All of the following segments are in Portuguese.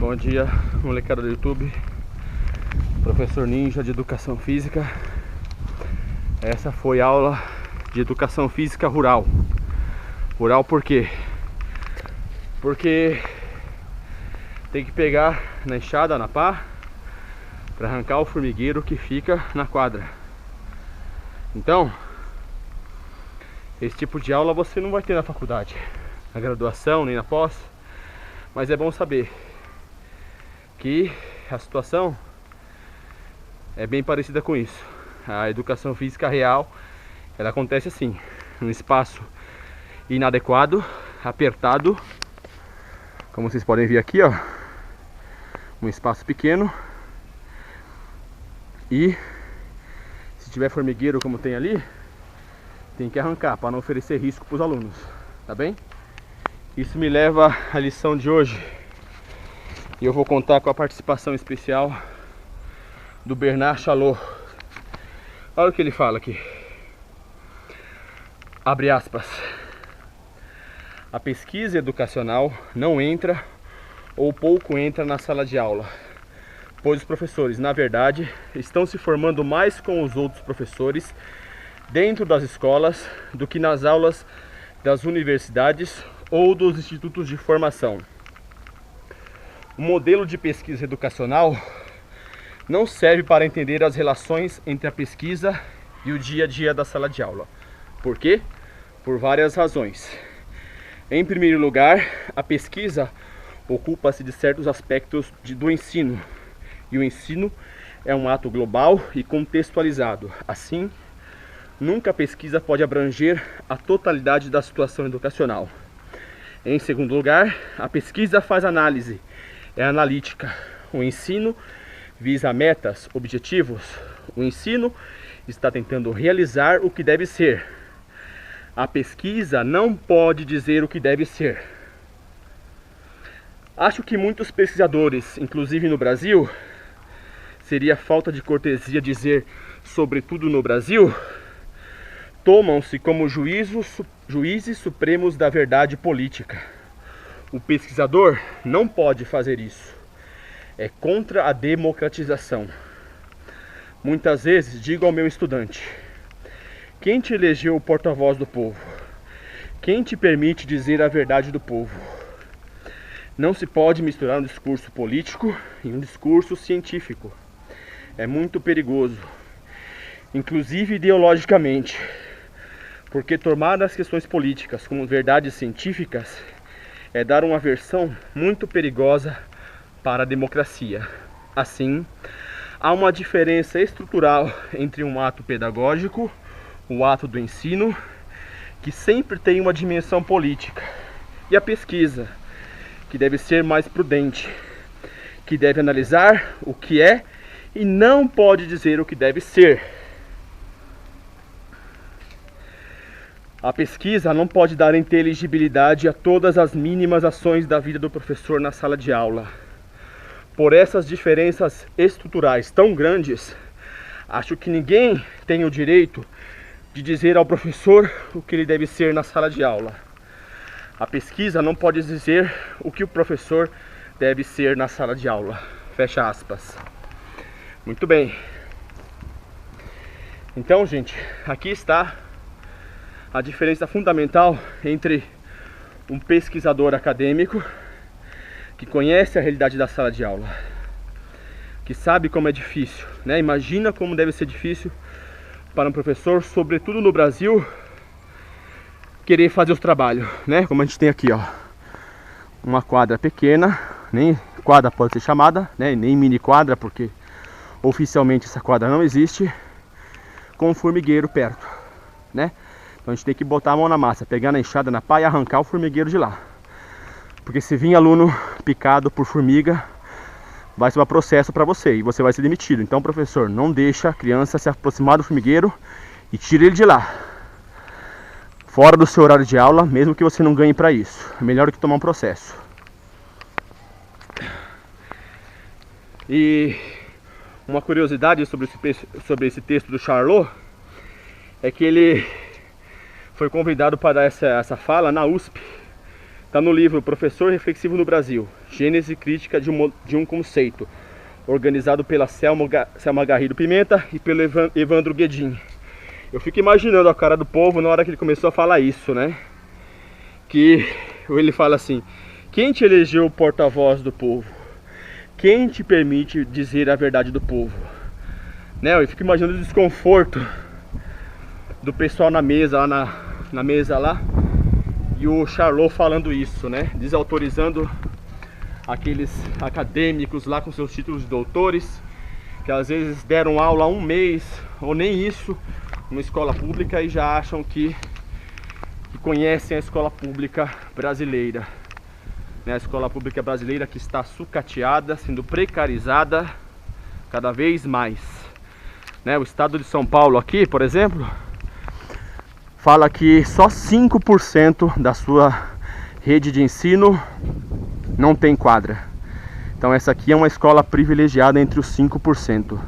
Bom dia, molecada do YouTube. Professor Ninja de Educação Física. Essa foi a aula de Educação Física Rural. Rural por quê? Porque tem que pegar na enxada, na pá, para arrancar o formigueiro que fica na quadra. Então, esse tipo de aula você não vai ter na faculdade, na graduação, nem na pós. Mas é bom saber que a situação é bem parecida com isso. A educação física real, ela acontece assim, num espaço inadequado, apertado, como vocês podem ver aqui, ó, um espaço pequeno. E se tiver formigueiro como tem ali, tem que arrancar para não oferecer risco para os alunos, tá bem? Isso me leva à lição de hoje. E eu vou contar com a participação especial do Bernard Chalot. Olha o que ele fala aqui. Abre aspas. A pesquisa educacional não entra ou pouco entra na sala de aula, pois os professores, na verdade, estão se formando mais com os outros professores dentro das escolas do que nas aulas das universidades ou dos institutos de formação. O modelo de pesquisa educacional não serve para entender as relações entre a pesquisa e o dia a dia da sala de aula. Por quê? Por várias razões. Em primeiro lugar, a pesquisa ocupa-se de certos aspectos do ensino, e o ensino é um ato global e contextualizado. Assim, nunca a pesquisa pode abranger a totalidade da situação educacional. Em segundo lugar, a pesquisa faz análise, é analítica. O ensino visa metas, objetivos. O ensino está tentando realizar o que deve ser. A pesquisa não pode dizer o que deve ser. Acho que muitos pesquisadores, inclusive no Brasil, seria falta de cortesia dizer sobretudo no Brasil, tomam-se como juízes supremos da verdade política. O pesquisador não pode fazer isso. É contra a democratização. Muitas vezes digo ao meu estudante: quem te elegeu o porta-voz do povo? Quem te permite dizer a verdade do povo? Não se pode misturar um discurso político e um discurso científico. É muito perigoso, inclusive ideologicamente, porque tomar as questões políticas como verdades científicas é dar uma versão muito perigosa para a democracia. Assim, há uma diferença estrutural entre um ato pedagógico, o ato do ensino, que sempre tem uma dimensão política, e a pesquisa, que deve ser mais prudente, que deve analisar o que é e não pode dizer o que deve ser. A pesquisa não pode dar inteligibilidade a todas as mínimas ações da vida do professor na sala de aula. Por essas diferenças estruturais tão grandes, acho que ninguém tem o direito de dizer ao professor o que ele deve ser na sala de aula. A pesquisa não pode dizer o que o professor deve ser na sala de aula. Fecha aspas. Muito bem. Então, gente, aqui está a diferença fundamental entre um pesquisador acadêmico que conhece a realidade da sala de aula, que sabe como é difícil, né? Imagina como deve ser difícil para um professor, sobretudo no Brasil, querer fazer os trabalhos, né? Como a gente tem aqui, ó, uma quadra pequena, nem quadra pode ser chamada, né? Nem mini quadra, porque oficialmente essa quadra não existe, com um formigueiro perto, né? Então a gente tem que botar a mão na massa, pegar na enxada, na pá e arrancar o formigueiro de lá. Porque se vir aluno picado por formiga, vai ser um processo para você e você vai ser demitido. Então, professor, não deixa a criança se aproximar do formigueiro e tira ele de lá. Fora do seu horário de aula, mesmo que você não ganhe para isso. É melhor do que tomar um processo. E uma curiosidade sobre esse texto do Chalot é que ele foi convidado para dar essa fala na USP, Está no livro Professor Reflexivo no Brasil, Gênese Crítica de um Conceito, organizado pela Selma Garrido Pimenta e pelo Evandro Guedin. Eu fico imaginando a cara do povo na hora que ele começou a falar isso, né? Que ele fala assim: quem te elegeu porta-voz do povo? Quem te permite dizer a verdade do povo? Né? Eu fico imaginando o desconforto do pessoal na mesa, lá na mesa lá, e o Charlot falando isso, né? Desautorizando aqueles acadêmicos lá com seus títulos de doutores, que às vezes deram aula há um mês, ou nem isso, numa escola pública, e já acham que conhecem a escola pública brasileira. Né? A escola pública brasileira que está sucateada, sendo precarizada cada vez mais. Né? O estado de São Paulo aqui, por exemplo, fala que só 5% da sua rede de ensino não tem quadra. Então essa aqui é uma escola privilegiada entre os 5%,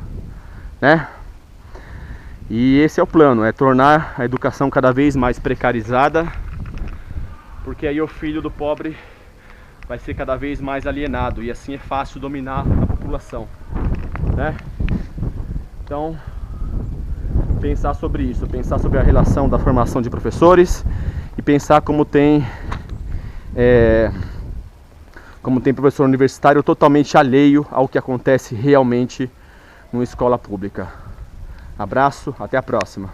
né? E esse é o plano, é tornar a educação cada vez mais precarizada, porque aí o filho do pobre vai ser cada vez mais alienado, e assim é fácil dominar a população, né? Então, pensar sobre isso, pensar sobre a relação da formação de professores e pensar como tem professor universitário totalmente alheio ao que acontece realmente numa escola pública. Abraço, até a próxima.